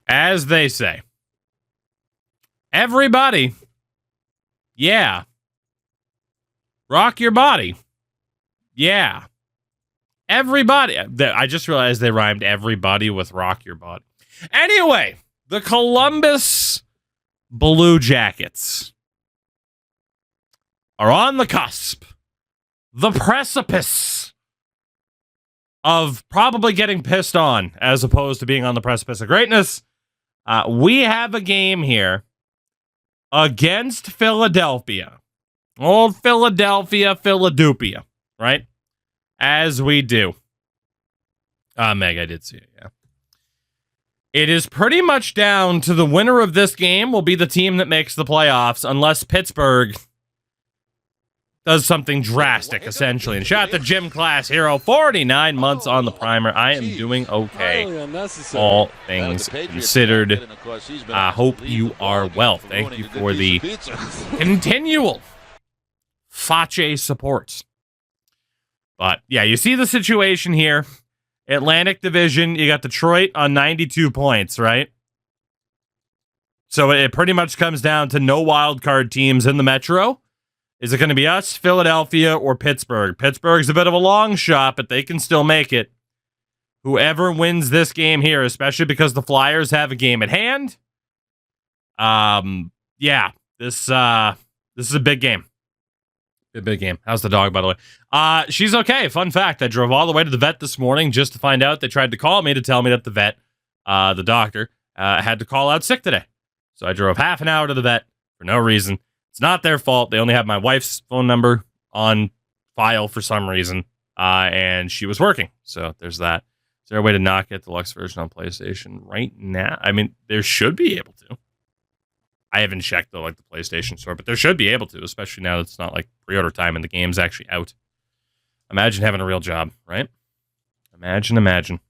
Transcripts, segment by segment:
As they say, everybody, yeah. Rock your body. Yeah. Everybody. I just realized they rhymed everybody with rock your body. Anyway, the Columbus Blue Jackets are on the cusp, the precipice of probably getting pissed on as opposed to being on the precipice of greatness. We have a game here against Philadelphia. Old Philadelphia, right? As we do. Meg, I did see it, yeah. It is pretty much down to the winner of this game will be the team that makes the playoffs, unless Pittsburgh does something drastic, essentially. And shout out to Gym Class Hero, 49 months on the primer. I am doing okay, all things considered. I hope you are well. Thank you for the continual Fache support. But, yeah, you see the situation here. Atlantic Division, you got Detroit on 92 points, right? So it pretty much comes down to no wild card teams in the Metro. Is it going to be us, Philadelphia, or Pittsburgh? Pittsburgh's a bit of a long shot, but they can still make it. Whoever wins this game here, especially because the Flyers have a game at hand. Yeah, this is a big game. Big game. How's the dog, by the way? She's okay. Fun fact, I drove all the way to the vet this morning just to find out. They tried to call me to tell me that the vet, the doctor, had to call out sick today. So I drove half an hour to the vet for no reason. It's not their fault. They only have my wife's phone number on file for some reason, and she was working. So there's that. Is there a way to not get the deluxe version on PlayStation right now? I mean, there should be able to. I haven't checked the PlayStation store, but there should be able to, especially now that it's not like pre-order time and the game's actually out. Imagine having a real job, right? Imagine.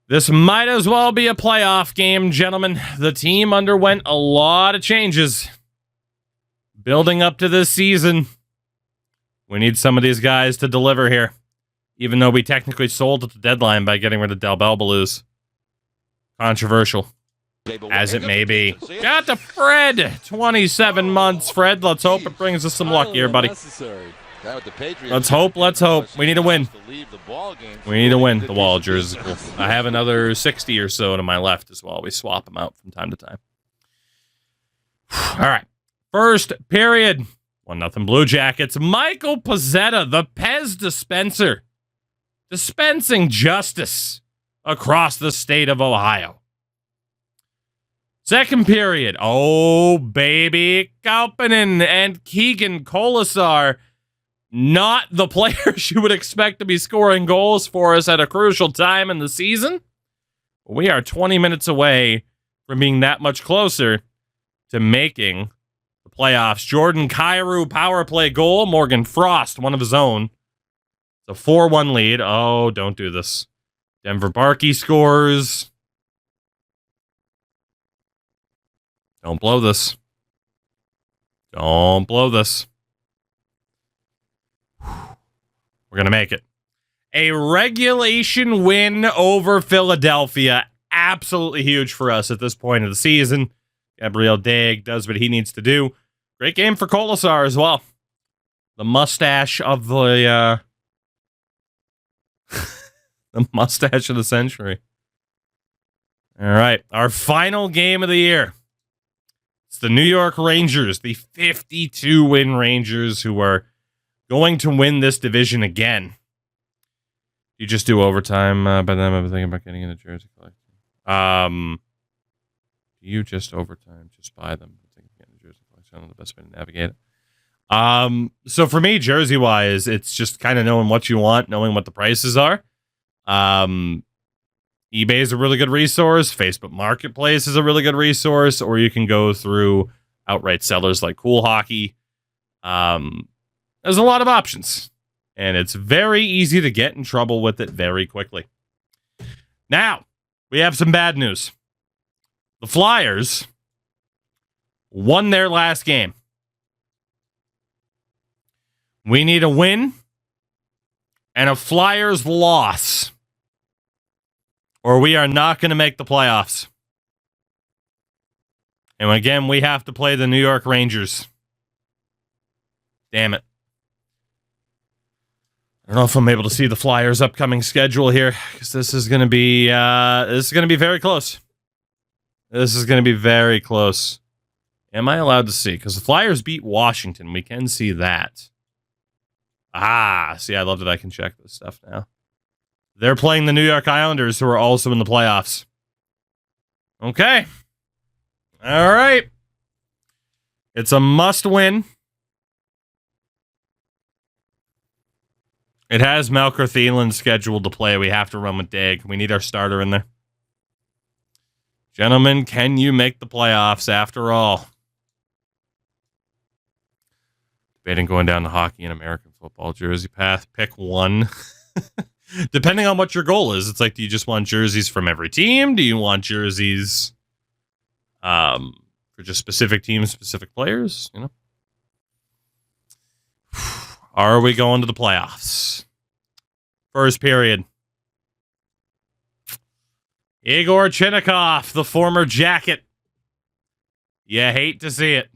This might as well be a playoff game, gentlemen. The team underwent a lot of changes building up to this season. We need some of these guys to deliver here, even though we technically sold at the deadline by getting rid of Del Belbalus. Controversial as it may be. Got to Fred. 27 months, Fred. Let's hope it brings us some luck here, buddy. Let's hope. We need a win. We need a win. The wall jersey is cool. I have another 60 or so to my left as well. We swap them out from time to time. All right. First period. 1-0 Blue Jackets. Michael Pezzetta, the Pez dispenser. Dispensing justice across the state of Ohio. Second period. Oh, baby. Kauppanen and Keegan Colasar. Not the players you would expect to be scoring goals for us at a crucial time in the season. We are 20 minutes away from being that much closer to making the playoffs. Jordan Kyrou power play goal. Morgan Frost, one of his own. It's a 4-1 lead. Oh, don't do this. Denver Barkey scores. Don't blow this. Don't blow this. We're going to make it. A regulation win over Philadelphia. Absolutely huge for us at this point of the season. Gabriel Daig does what he needs to do. Great game for Colasar as well. The mustache of the the mustache of the century. All right. Our final game of the year. It's the New York Rangers, the 52-win Rangers who are going to win this division again. You just do overtime by them. I'm thinking about getting in a jersey collection. Do you just overtime? Just buy them. I think getting a jersey collection. I don't know the best way to navigate it. So for me, jersey-wise, it's just kind of knowing what you want, knowing what the prices are. eBay is a really good resource. Facebook Marketplace is a really good resource. Or you can go through outright sellers like Cool Hockey. There's a lot of options. And it's very easy to get in trouble with it very quickly. Now, we have some bad news. The Flyers won their last game. We need a win and a Flyers loss, or we are not going to make the playoffs. And again, we have to play the New York Rangers. Damn it. I don't know if I'm able to see the Flyers' upcoming schedule here, because this is going to be very close. This is going to be very close. Am I allowed to see? Because the Flyers beat Washington. We can see that. See, I love that I can check this stuff now. They're playing the New York Islanders, who are also in the playoffs. Okay. All right. It's a must-win. It has Malker Thielen scheduled to play. We have to run with Dag. We need our starter in there. Gentlemen, can you make the playoffs after all? Debating going down to hockey and American football jersey path. Pick one. Depending on what your goal is. It's like, do you just want jerseys from every team? Do you want jerseys for just specific teams, specific players? You know? Are we going to the playoffs? First period. Igor Chinnikov, the former Jacket. You hate to see it.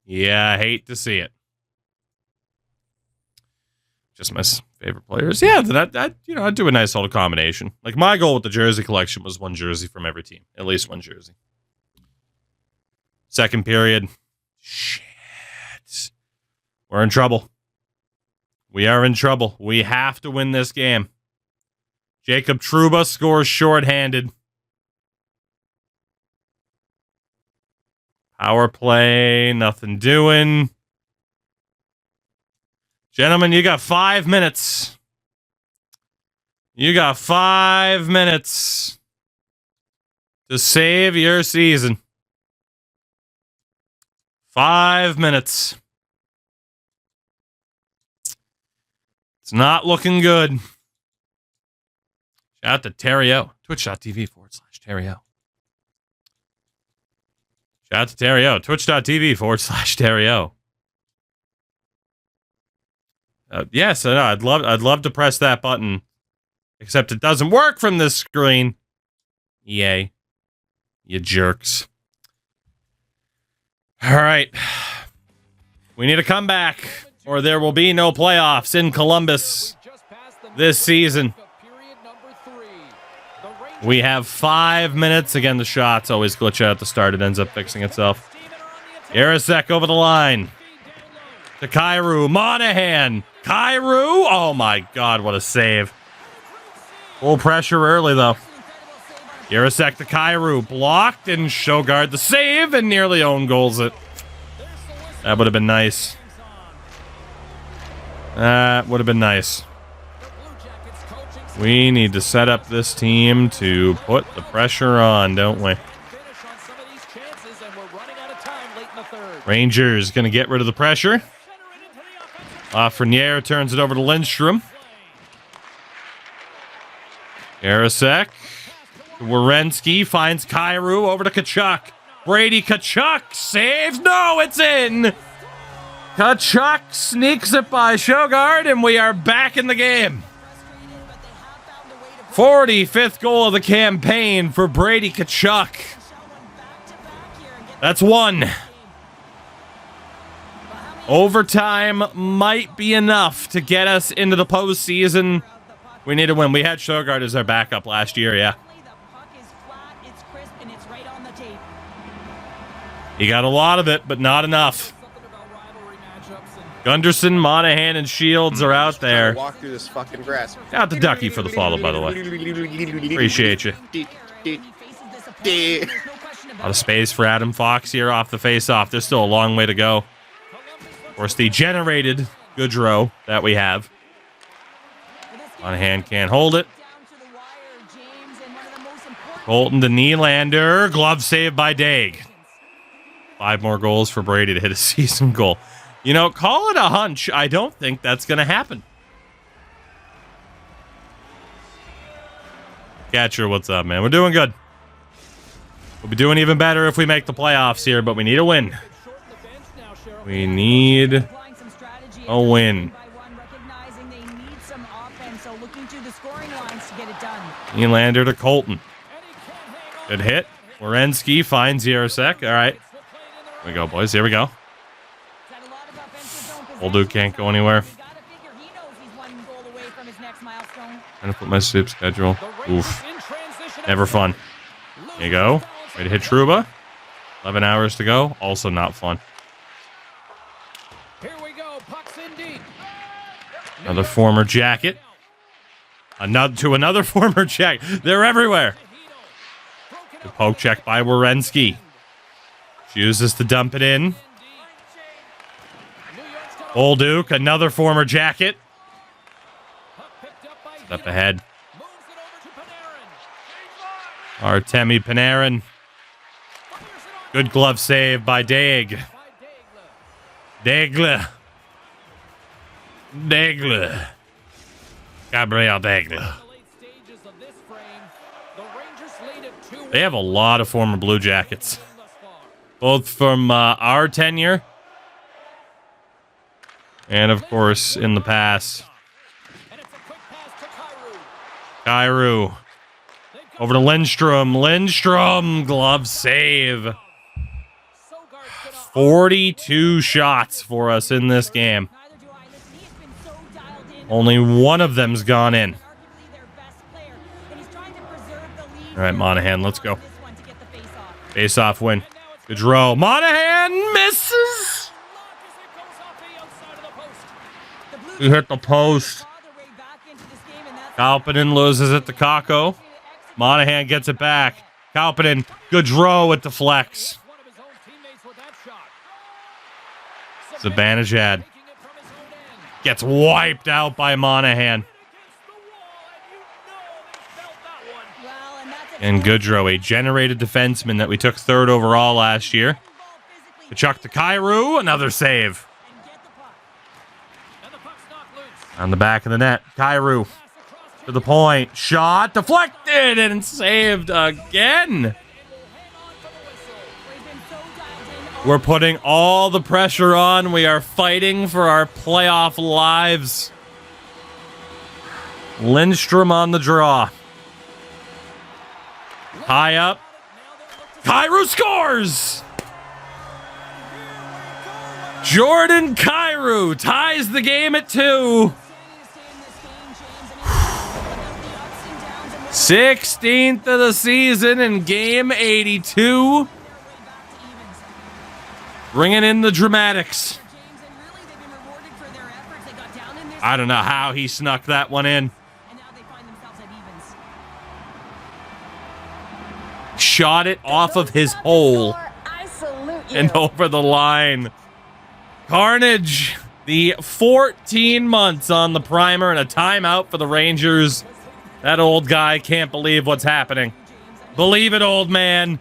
Yeah, I hate to see it. Just my favorite players. Yeah, I'd do a nice little combination. Like, my goal with the jersey collection was one jersey from every team. At least one jersey. Second period. Shit. We're in trouble. We are in trouble. We have to win this game. Jacob Trouba scores shorthanded. Power play, nothing doing. Gentlemen, you got 5 minutes. You got 5 minutes to save your season. 5 minutes. It's not looking good. Shout out to Terrio. Twitch.tv/Terrio. Shout out to Terrio. Twitch.tv/Terrio. Yes, I know. I'd love to press that button, except it doesn't work from this screen. Yay, you jerks! All right, we need a comeback, or there will be no playoffs in Columbus this season. We have 5 minutes. Again, the shots always glitch out at the start. It ends up fixing itself. Yarosek over the line. To Kyrou. Monahan. Kyrou. Oh, my God. What a save. Full pressure early, though. Yarosek to Kyrou. Blocked, and Sjogard the save, and nearly own goals it. That would have been nice. That would have been nice. We need to set up this team to put the pressure on, don't we? Rangers going to get rid of the pressure. Lafreniere turns it over to Lindstrom. Yarosek. Werenski finds Kyrou over to Tkachuk. Brady Tkachuk saves. No, it's in. Tkachuk sneaks it by Sjogard, and we are back in the game. 45th goal of the campaign for Brady Tkachuk. That's one. Overtime might be enough to get us into the postseason. We need to win. We had Sjogard as our backup last year, yeah. He got a lot of it, but not enough. Gunderson, Monahan, and Shields are out there. Walk through this fucking grass. Out the Ducky for the follow, by the way. Appreciate you. A lot of space for Adam Fox here off the face-off. There's still a long way to go. Of course, the generated Goodrow that we have. Monahan can't hold it. Colton to Nylander. Glove saved by Dag. 5 more goals for Brady to hit a season goal. You know, call it a hunch. I don't think that's going to happen. Catcher, what's up, man? We're doing good. We'll be doing even better if we make the playoffs here, but we need a win. We need a win. Nylander to Colton. Good hit. Werenski finds Yarosek. All right. Here we go, boys. Here we go. Old Duke can't go anywhere. Trying to put my sleep schedule. Oof. Never fun. Here you go. Ready to hit Trouba. 11 hours to go. Also not fun. Another former Jacket. Another former Jacket. They're everywhere. The poke check by Werenski. She uses to dump it in. Old Duke, another former Jacket. Step ahead. Artemi Panarin. Good glove save by Daig. Daigle. Gabriel Daigle. They have a lot of former Blue Jackets. Both from our tenure and, of course, in the past. Kyrou. Over to Lindstrom. Lindstrom, glove save. 42 shots for us in this game. Only one of them's gone in. All right, Monahan, let's go. Face-off win. Gaudreau. Monahan misses. He hit the post. Kapanen loses it to Kakko. Monahan gets it back. Kapanen. Gaudreau with the flex. Zibanejad gets wiped out by Monahan. And Gaudreau, a generated defenseman that we took 3rd overall last year. Kachuk to Kyrou, another save. On the back of the net, Kyrou to the point. Shot deflected and saved again. We're putting all the pressure on. We are fighting for our playoff lives. Lindstrom on the draw. High up. Kyrou scores! Jordan Kyrou ties the game at 2. 16th of the season in game 82. Bringing in the dramatics. I don't know how he snuck that one in. Shot it off of his hole and over the line. Carnage. The 14 months on the primer and a timeout for the Rangers. That old guy can't believe what's happening. Believe it, old man.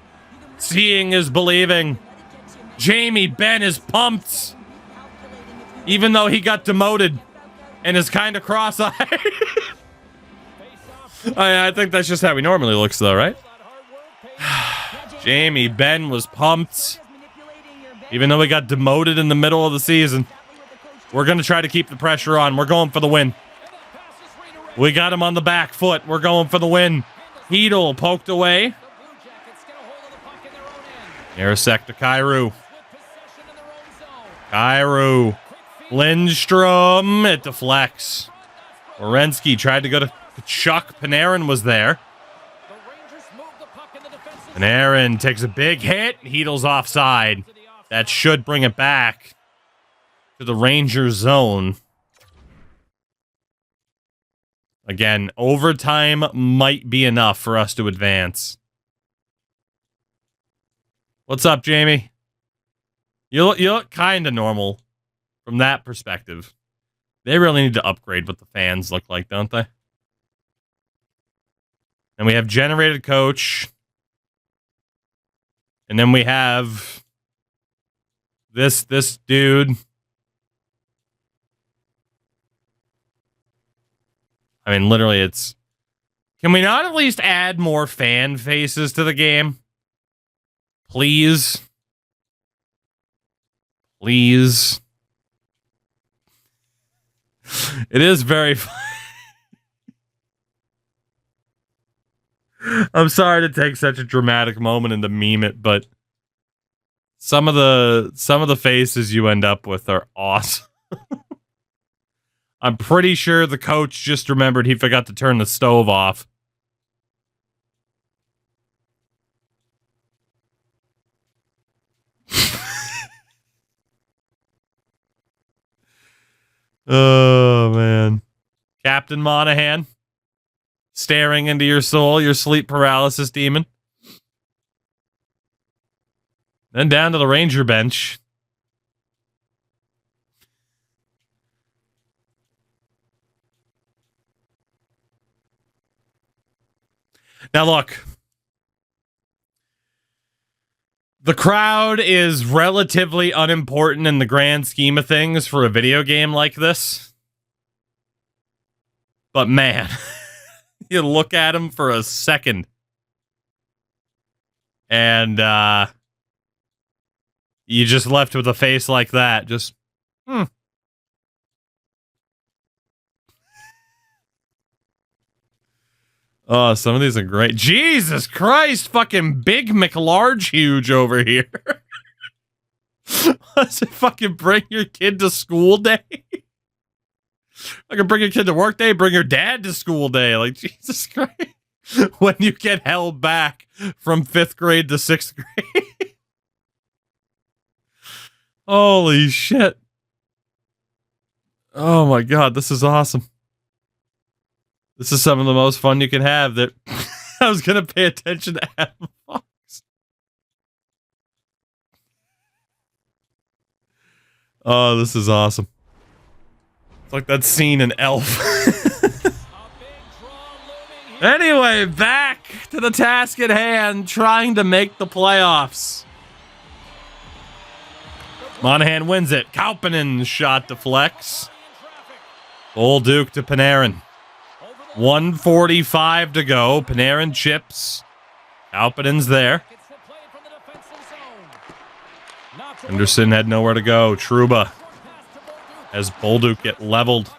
Seeing is believing. Jamie Benn is pumped. Even though he got demoted and is kind of cross-eyed. I think that's just how he normally looks, though, right? Jamie Benn was pumped. Even though he got demoted in the middle of the season. We're going to try to keep the pressure on. We're going for the win. We got him on the back foot. We're going for the win. Hedl poked away. Yarosek to Kyrou. Kyrou. Lindstrom. It deflects. Werenski tried to go to Chuck. Panarin was there. Panarin takes a big hit. Hedl's offside. That should bring it back to the Rangers zone. Again, overtime might be enough for us to advance. What's up, Jamie? You look kind of normal from that perspective. They really need to upgrade what the fans look like, don't they? And we have generated coach. And then we have this dude. I mean, literally, it's... Can we not at least add more fan faces to the game? Please. Please. It is very fun. I'm sorry to take such a dramatic moment and to meme it, but some of the faces you end up with are awesome. I'm pretty sure the coach just remembered he forgot to turn the stove off. Oh, man. Captain Monahan, staring into your soul, your sleep paralysis demon. Then down to the Ranger bench. Now, look. The crowd is relatively unimportant in the grand scheme of things for a video game like this. But man, you look at him for a second and you just left with a face like that. Just, Oh, some of these are great. Jesus Christ, fucking Big McLarge huge over here. Does it fucking bring your kid to school day? I can bring your kid to work day, bring your dad to school day. Like, Jesus Christ. When you get held back from 5th grade to 6th grade. Holy shit. Oh my God, this is awesome. This is some of the most fun you can have. That I was going to pay attention to Adam Fox. Oh, this is awesome. It's like that scene in Elf. Anyway, back to the task at hand, trying to make the playoffs. Monahan wins it. Kauppanen shot deflects. Bolduc to Panarin. 1:45 to go. Panarin chips. Kauppanen's there. Anderson had nowhere to go. Trouba as Bolduc get leveled.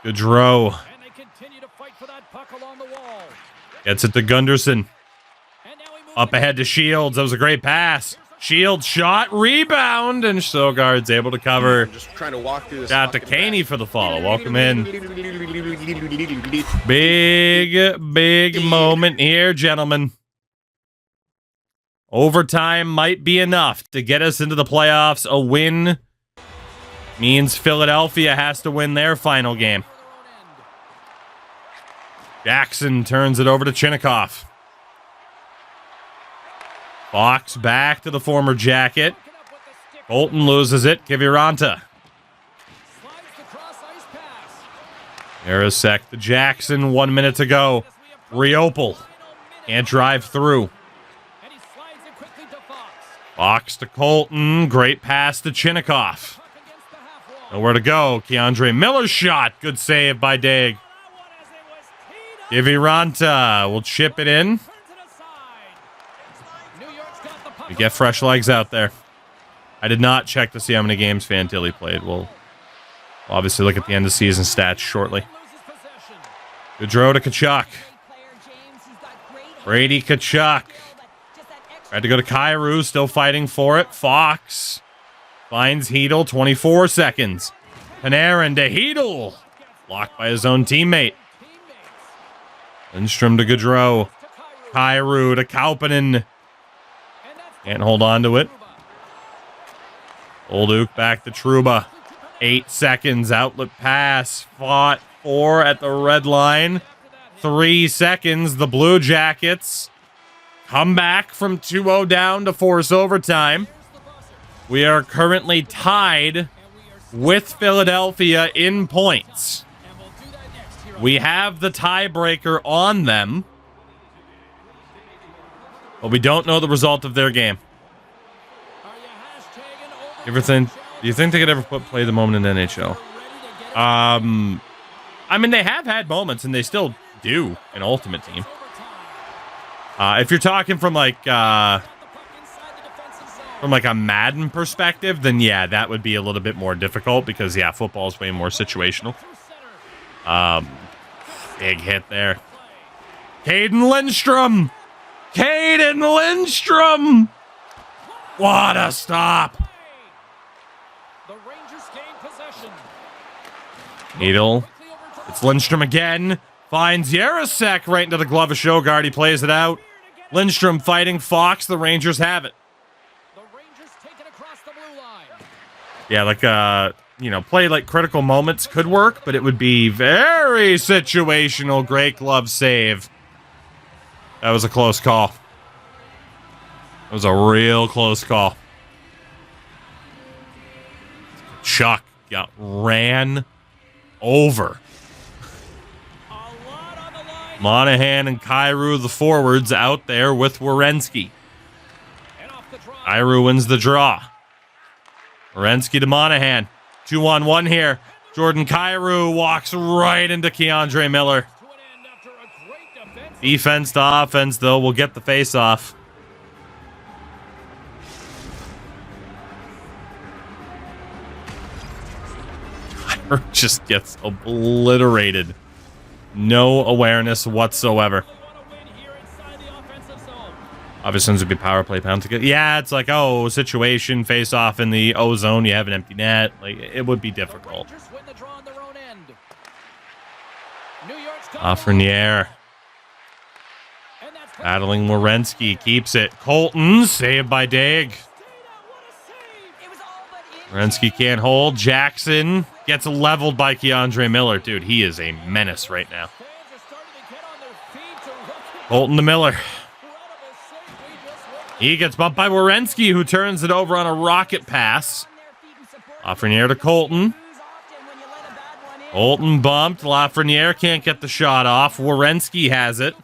Gaudreau gets it to Gunderson. Up ahead to Shields. That was a great pass. Shields shot, rebound, and Sogard's able to cover. Just trying to walk through this. Got to Caney for the follow. Welcome in. Big moment here, gentlemen. Overtime might be enough to get us into the playoffs. A win means Philadelphia has to win their final game. Jackson turns it over to Chinnikov. Fox back to the former Jacket. Colton loses it. Kiviranta. Arasek to Jackson. 1 minute to go. Riopel can't drive through. Fox to Colton. Great pass to Chinnikov. Nowhere to go. Keandre Miller's shot. Good save by Daig. Kiviranta will chip it in. We get fresh legs out there. I did not check to see how many games Fantilli played. We'll obviously look at the end of season stats shortly. Gaudreau to Kachuk. Brady Kachuk. Tried to go to Kyrou, still fighting for it. Fox finds Hedel, 24 seconds. Panarin to Hedel. Blocked by his own teammate. Lindstrom to Gaudreau. Kyrou to Kauppanen. Can't hold on to it. Bolduc back to Trouba. 8 seconds. Outlet pass. Fought 4 at the red line. 3 seconds. The Blue Jackets come back from 2-0 down to force overtime. We are currently tied with Philadelphia in points. We have the tiebreaker on them, but we don't know the result of their game. Do you think they could ever play the moment in NHL? I mean, they have had moments, and they still do in Ultimate Team. If you're talking from like a Madden perspective, then yeah, that would be a little bit more difficult because yeah, football is way more situational. Big hit there. Caden Lindstrom. Caden Lindstrom. What a stop. The Rangers gain possession. Needle. It's Lindstrom again. Finds Yarosek right into the glove of Shogard. He plays it out. Lindstrom fighting Fox. The Rangers have it. The Rangers take it across the blue line. Yeah, like, play like critical moments could work, but it would be very situational. Great glove save. That was a close call. That was a real close call. Chuck got ran over. Monahan and Kyrou, the forwards, out there with Werenski. Kyrou wins the draw. Werenski to Monahan. 2-on-1 here. Jordan Kyrou walks right into Keandre Miller. Defense to offense, though, will get the face-off. Kyrou just gets obliterated. No awareness whatsoever. Obviously, this would be power play penalty. Yeah, it's like, oh, situation, face off in the O zone. You have an empty net. Like, it would be difficult. Lafreniere. Battling Werenski. Keeps it. Colton. Saved by Daig. Werenski can't hold. Jackson gets leveled by Keandre Miller. Dude, he is a menace right now. Colton to Miller. He gets bumped by Werenski, who turns it over on a rocket pass. Lafreniere to Colton. Colton bumped. Lafreniere can't get the shot off. Werenski has it.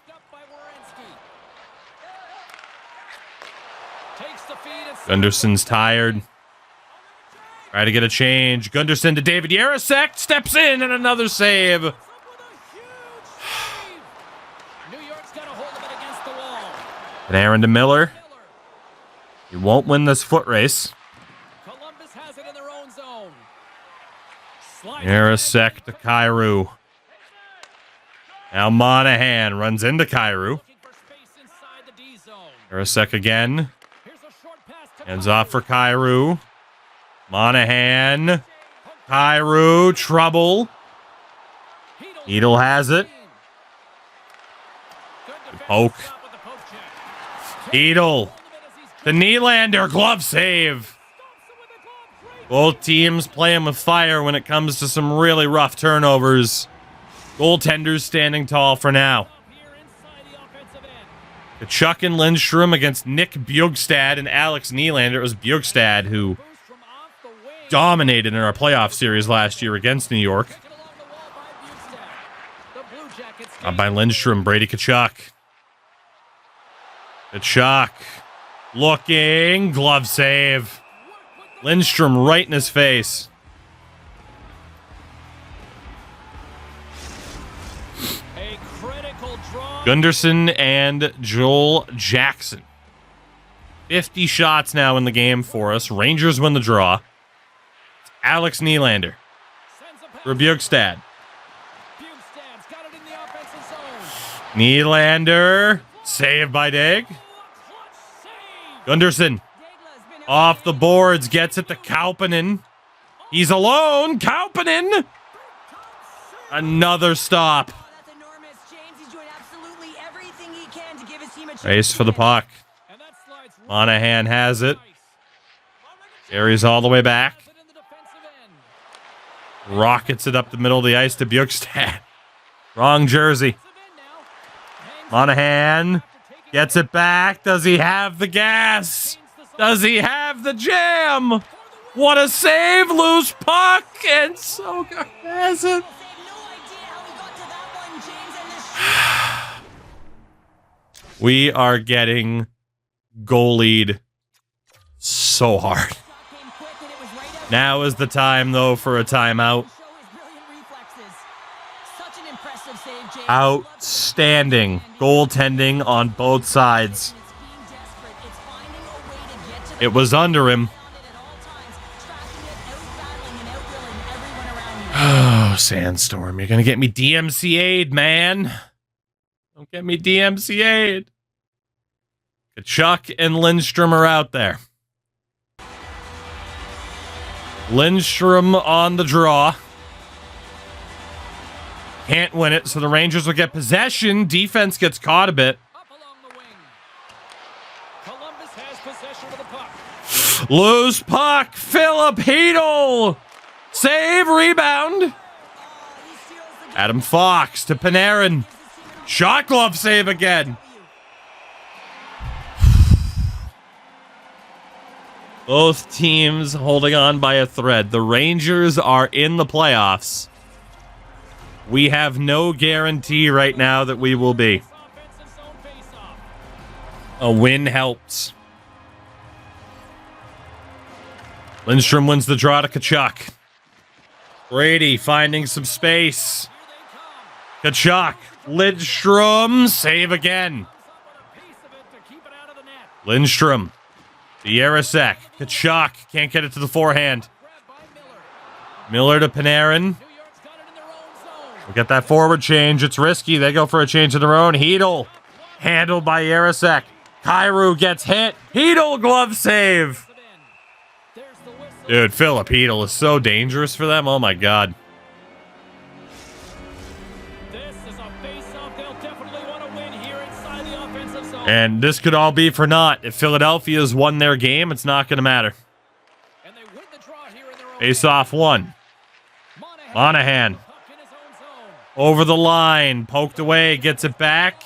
Gunderson's tired. Try to get a change. Gunderson to David Yarosek. Steps in and another save. And Aaron to Miller. He won't win this foot race. Columbus has it in their own zone. Yarosek to Kyrou. Now Monahan runs into Kyrou. Yarosek again. Hands off for Kyrou. Monahan. Kyrou. Trouble. Needle has it. Good poke. Needle. The Nylander glove save. Both teams playing with fire when it comes to some really rough turnovers. Goaltenders standing tall for now. Chuck and Lindstrom against Nick Bjugstad and Alex Nylander. It was Bjugstad who dominated in our playoff series last year against New York. By Lindstrom, Brady Tkachuk. Tkachuk looking, glove save. Lindstrom right in his face. Gunderson and Joel Jackson. 50 shots now in the game for us. Rangers win the draw. It's Alex Nylander for Bjugstad. Nylander saved by Daig. Gunderson off the boards, gets it to Kauppanen. He's alone. Kauppanen. Another stop. Race for the puck. Monahan has it. Carries all the way back. Rockets it up the middle of the ice to Bjugstad. Wrong jersey. Monahan gets it back. Does he have the gas? Does he have the jam? What a save. Loose puck. And Sogard has it. We are getting goalied so hard. Now is the time, though, for a timeout. Outstanding goaltending on both sides. It was under him. Oh, Sandstorm, you're going to get me DMCA'd, man. Don't get me DMCA'd. Kachuk and Lindstrom are out there. Lindstrom on the draw. Can't win it, so the Rangers will get possession. Defense gets caught a bit. Up along the wing. Columbus has possession of the puck. Loose puck. Philip Hedl. Save, rebound. Adam Fox to Panarin. Shot glove save again. Both teams holding on by a thread. The Rangers are in the playoffs. We have no guarantee right now that we will be. A win helps. Lindstrom wins the draw to Kachuk. Brady finding some space. Kachuk. Lindstrom. Save again. Lindstrom. To Yarosek. Kachuk. Can't get it to the forehand. Miller to Panarin. We'll get that forward change. It's risky. They go for a change of their own. Hedl. Handled by Yarosek. Kyrou gets hit. Hedl glove save. Dude, Philip Hedl is so dangerous for them. Oh my God. This is a face-off they'll definitely want to win here inside the offensive zone. And this could all be for naught. If Philadelphia's won their game, it's not going to matter. And they win the draw here in their own Face off one. Monahan. Over the line. Poked away. Gets it back.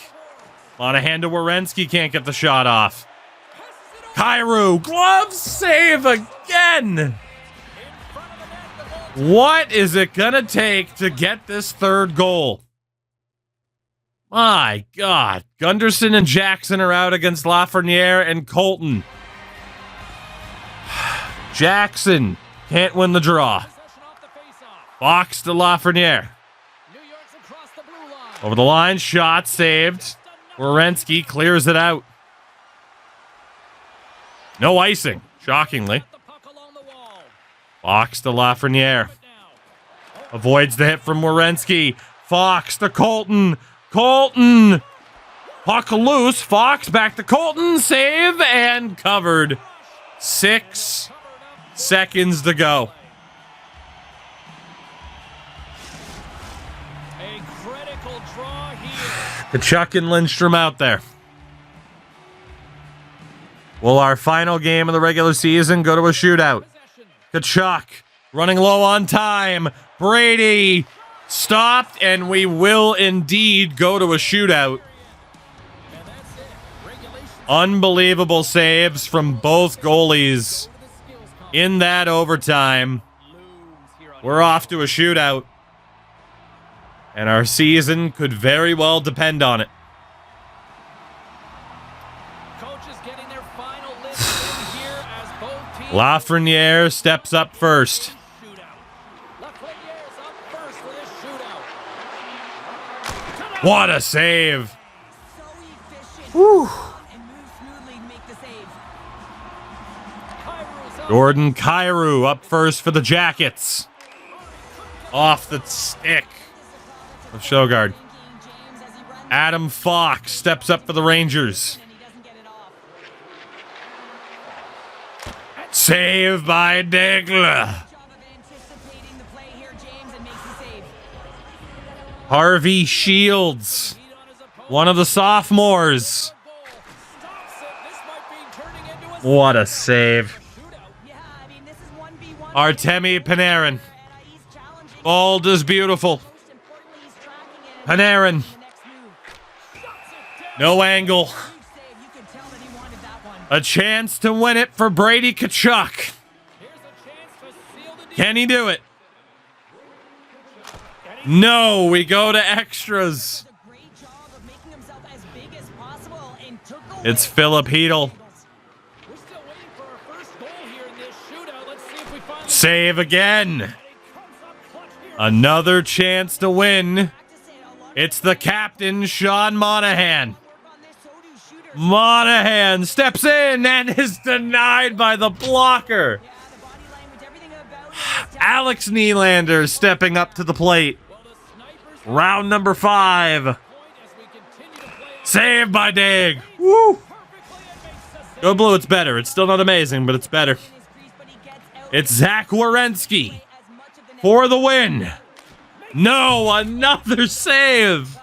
Monahan to Werenski. Can't get the shot off. Kyrou. Glove save again. What is it going to take to get this third goal? My God. Gunderson and Jackson are out against Lafreniere and Colton. Jackson can't win the draw. Fox to Lafreniere. Over the line, shot saved. Werenski clears it out. No icing, shockingly. Fox to Lafreniere. Avoids the hit from Werenski. Fox to Colton. Colton. Puck loose. Fox back to Colton. Save and covered. 6 seconds to go. A critical draw here. Kachuk and Lindstrom out there. Will our final game of the regular season go to a shootout? Kachuk running low on time. Brady stopped, and we will indeed go to a shootout. Unbelievable saves from both goalies in that overtime. We're off to a shootout, and our season could very well depend on it. Lafreniere steps up first. What a save! Whew. Jordan Kyrou up first for the Jackets. Off the stick of Sjogard. Adam Fox steps up for the Rangers. Save by Degler. Harvey Shields, one of the sophomores. What a save. Artemi Panarin. Bold is beautiful. Panarin. No angle. A chance to win it for Brady Kachuk. Can he do it? No, we go to extras. It's Philip Hedl. Save again. Another chance to win. It's the captain, Sean Monahan. Monahan steps in and is denied by the blocker. Alex Nylander stepping up to the plate. Round number 5. Save by Dig. Woo. Go Blue, it's better. It's still not amazing, but it's better. It's Zach Werenski for the win. No, another save.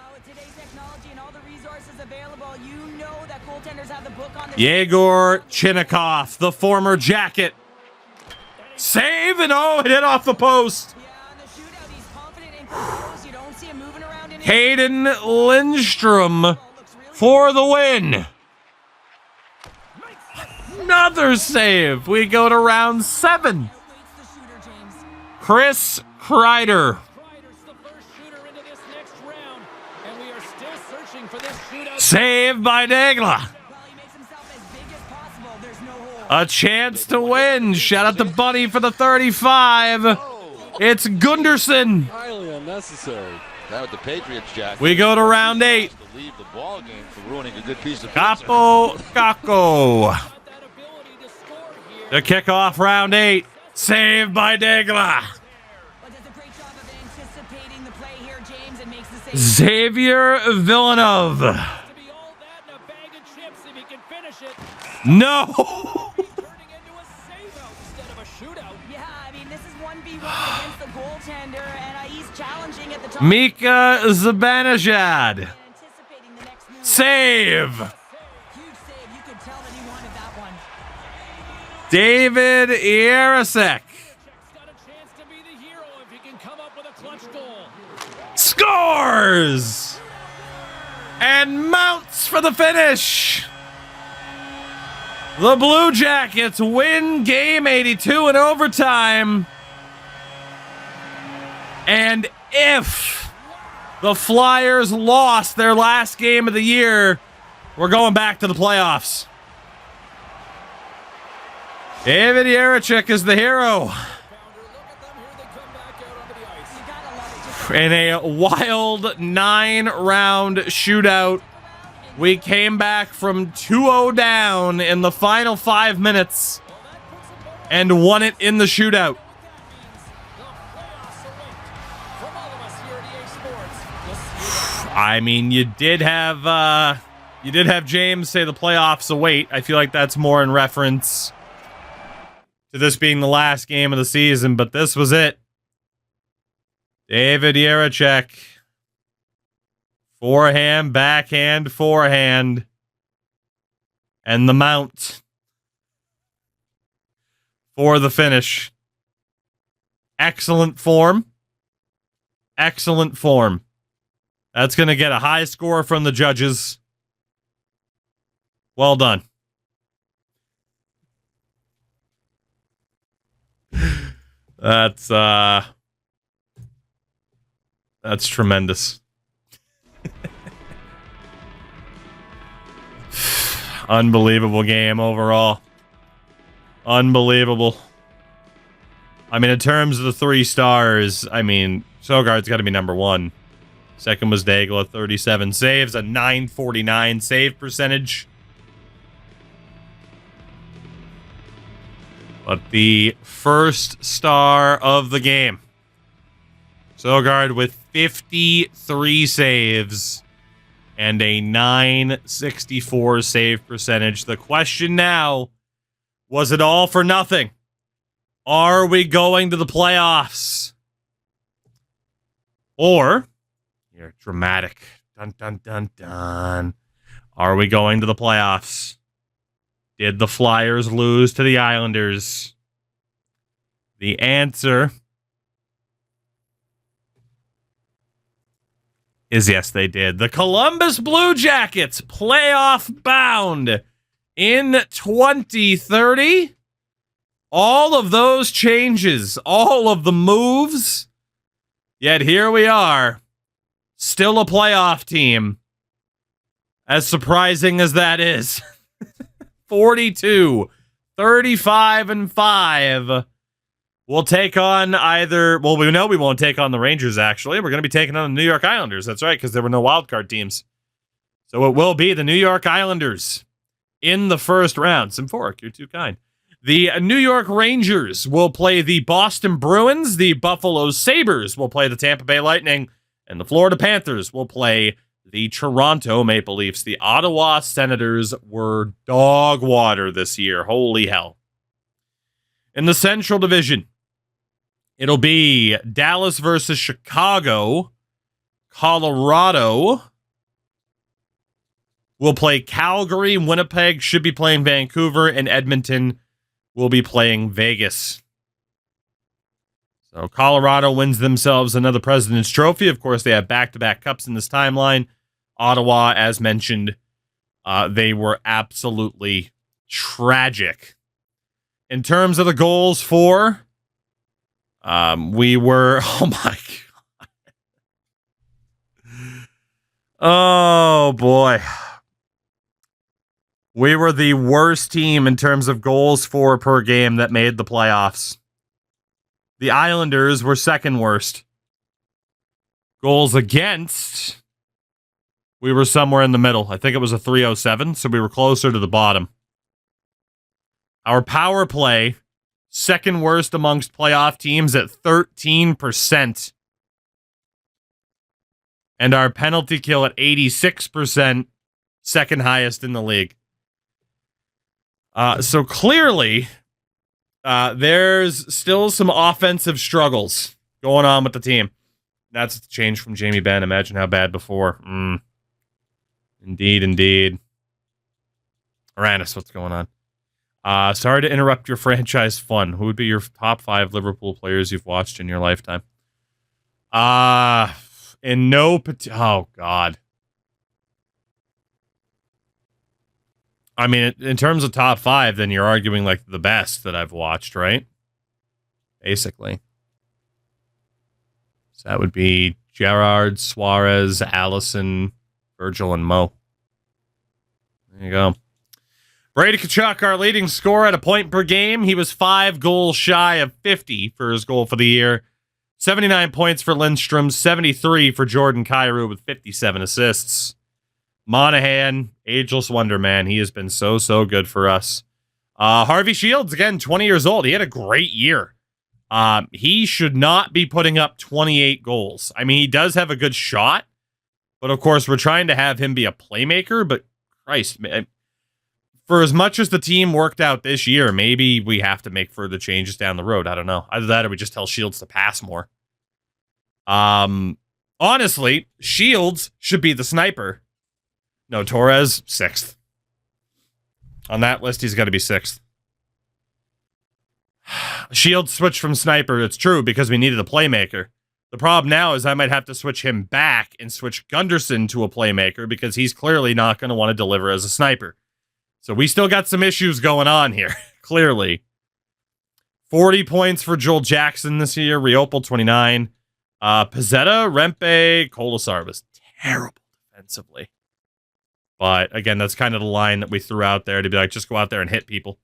Yegor Chinnikov, the former Jacket. Save, and oh, it hit off the post. Hayden Lindstrom for the win. Another save. We go to round 7. Chris Kreider. Save by Degla. A chance to win. Shout out to Buddy for the 35. It's Gunderson. Highly unnecessary. That with the Patriots, Jack. We go to round 8. To leave the ball game for ruining a good piece of Capo Caco. To kick off round 8. Saved by Degla. Xavier Villeneuve. No. Mika Zibanejad. Save. David Yarasek. Scores! And mounts for the finish. The Blue Jackets win game 82 in overtime. And if the Flyers lost their last game of the year, we're going back to the playoffs. David Yarasek is the hero. In a wild 9-round shootout, we came back from 2-0 down in the final 5 minutes and won it in the shootout. I mean, you did have James say the playoffs await. I feel like that's more in reference to this being the last game of the season, but this was it. David Yarasek. Forehand, backhand, forehand. And the mount for the finish. Excellent form. Excellent form. That's going to get a high score from the judges. Well done. That's tremendous. Unbelievable game overall. Unbelievable. I mean, in terms of the 3 stars, I mean, Sogard's got to be number 1. Second was Daigle, 37 saves, a .949 save percentage. But the first star of the game, Sogard with 53 saves and a .964 save percentage. The question now, was it all for nothing? Are we going to the playoffs? Or, you're dramatic. Dun, dun, dun, dun. Are we going to the playoffs? Did the Flyers lose to the Islanders? The answer is yes, they did. The Columbus Blue Jackets, playoff bound in 2030. All of those changes, all of the moves, yet here we are, still a playoff team. As surprising as that is. 42, 35, and 5. We'll take on either... Well, we know we won't take on the Rangers, actually. We're going to be taking on the New York Islanders. That's right, because there were no wildcard teams. So it will be the New York Islanders in the first round. Symphoric, you're too kind. The New York Rangers will play the Boston Bruins. The Buffalo Sabres will play the Tampa Bay Lightning. And the Florida Panthers will play the Toronto Maple Leafs. The Ottawa Senators were dog water this year. Holy hell. In the Central Division, it'll be Dallas versus Chicago. Colorado will play Calgary. Winnipeg should be playing Vancouver. And Edmonton will be playing Vegas. So Colorado wins themselves another President's Trophy. Of course, they have back-to-back cups in this timeline. Ottawa, as mentioned, they were absolutely tragic. In terms of the goals for, we were, oh my God. Oh boy. We were the worst team in terms of goals for per game that made the playoffs. The Islanders were second worst. Goals against, we were somewhere in the middle. I think it was a 307, so we were closer to the bottom. Our power play, second worst amongst playoff teams at 13%. And our penalty kill at 86%, second highest in the league. So clearly, there's still some offensive struggles going on with the team. That's a change from Jamie Benn. Imagine how bad before. Indeed. Aranis, what's going on? Sorry to interrupt your franchise fun. Who would be your top 5 Liverpool players you've watched in your lifetime? Oh, God. I mean, in terms of top 5, then you're arguing like the best that I've watched, right? Basically. So that would be Gerrard, Suarez, Allison, Virgil, and Mo. There you go. Brady Tkachuk, our leading scorer at a point per game. He was 5 goals shy of 50 for his goal for the year. 79 points for Lindstrom, 73 for Jordan Kyrou with 57 assists. Monahan, ageless wonder, man. He has been so good for us. Harvey Shields, again, 20 years old. He had a great year. He should not be putting up 28 goals. I mean, he does have a good shot, but of course, we're trying to have him be a playmaker. But Christ, man, for as much as the team worked out this year, maybe we have to make further changes down the road. I don't know. Either that or we just tell Shields to pass more. Honestly, Shields should be the sniper. No, Torres, 6th. On that list, he's got to be 6th. Shields switched from sniper. It's true, because we needed a playmaker. The problem now is I might have to switch him back and switch Gunderson to a playmaker because he's clearly not going to want to deliver as a sniper. So we still got some issues going on here, clearly. 40 points for Joel Jackson this year. Riopel, 29. Pizzetta, Rempe, Kolasar was terrible defensively. But again, that's kind of the line that we threw out there to be like, just go out there and hit people.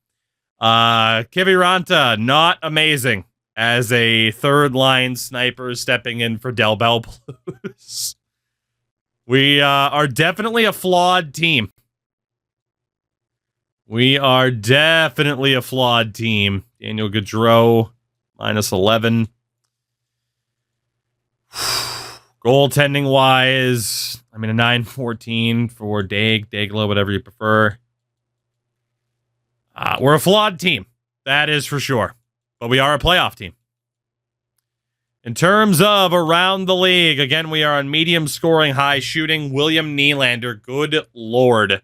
Kiviranta, not amazing as a third line sniper stepping in for Del Bell Blues. We are definitely a flawed team. Daniel Gaudreau, minus 11. Goaltending wise, I mean, a 9-14 for Daglo, whatever you prefer. We're a flawed team. That is for sure. But we are a playoff team. In terms of around the league, again, we are on medium scoring, high shooting. William Nylander, good Lord,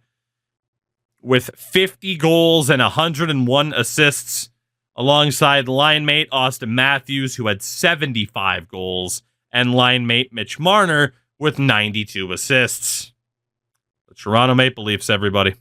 with 50 goals and 101 assists, alongside line mate Austin Matthews, who had 75 goals, and line mate Mitch Marner with 92 assists. The Toronto Maple Leafs, everybody.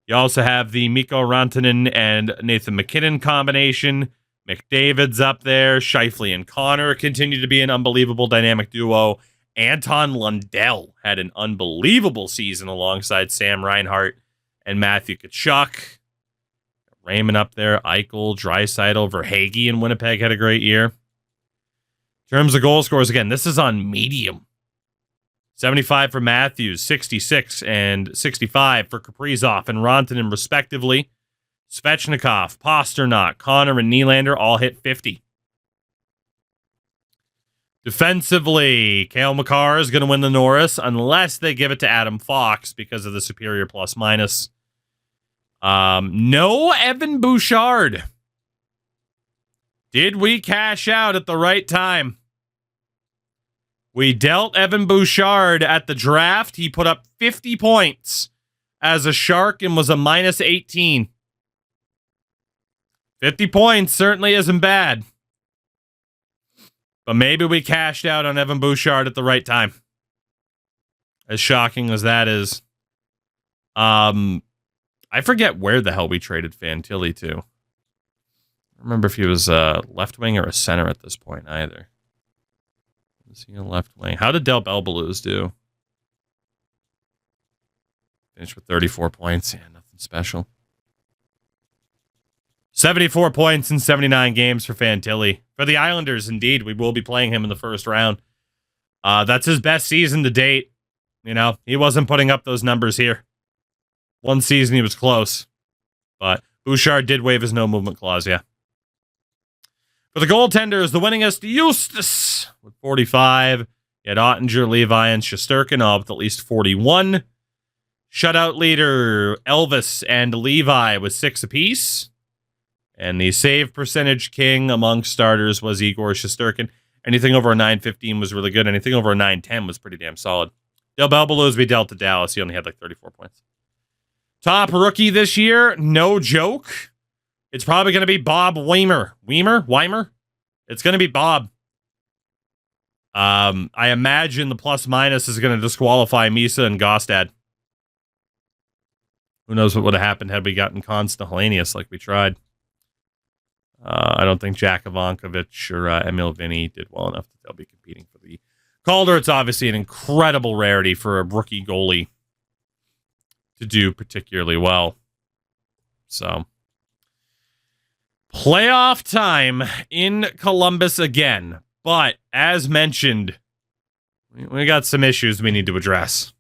You also have the Mikko Rantanen and Nathan McKinnon combination. McDavid's up there. Scheifele and Connor continue to be an unbelievable dynamic duo. Anton Lundell had an unbelievable season alongside Sam Reinhart and Matthew Tkachuk. Raymond up there. Eichel, Draisaitl, Verhaeghe in Winnipeg had a great year. In terms of goal scorers, again, this is on medium. 75 for Matthews, 66 and 65 for Kaprizov and Rantanen, respectively. Svechnikov, Pasternak, Connor, and Nylander all hit 50. Defensively, Cale Makar is going to win the Norris unless they give it to Adam Fox because of the superior plus minus. No Evan Bouchard. Did we cash out at the right time? We dealt Evan Bouchard at the draft. He put up 50 points as a Shark and was a minus 18. 50 points certainly isn't bad. But maybe we cashed out on Evan Bouchard at the right time. As shocking as that is. I forget where the hell we traded Fantilli to. I don't remember if he was a left wing or a center at this point either. Is he a left wing? How did Del Belbaluz do? Finished with 34 points. Yeah, nothing special. 74 points in 79 games for Fantilli. For the Islanders, indeed, we will be playing him in the first round. That's his best season to date. You know, he wasn't putting up those numbers here. One season he was close. But Bouchard did waive his no-movement clause, yeah. For the goaltenders, the winningest, Eustace, with 45. You had Ottinger, Levi, and Shesterkin, all with at least 41. Shutout leader, Elvis and Levi, with 6 apiece. And the save percentage king among starters was Igor Shesterkin. Anything over a 915 was really good. Anything over a 910 was pretty damn solid. Del Belbaluz, we dealt to Dallas. He only had like 34 points. Top rookie this year, no joke. It's probably going to be Bob Weimer. Weimer? It's going to be Bob. I imagine the plus minus is going to disqualify Misa and Gostad. Who knows what would have happened had we gotten Constant Hellenius like we tried. I don't think Jack Ivankovic or Emil Vinny did well enough that they'll be competing for the Calder. It's obviously an incredible rarity for a rookie goalie to do particularly well. So, playoff time in Columbus again. But, as mentioned, we got some issues we need to address.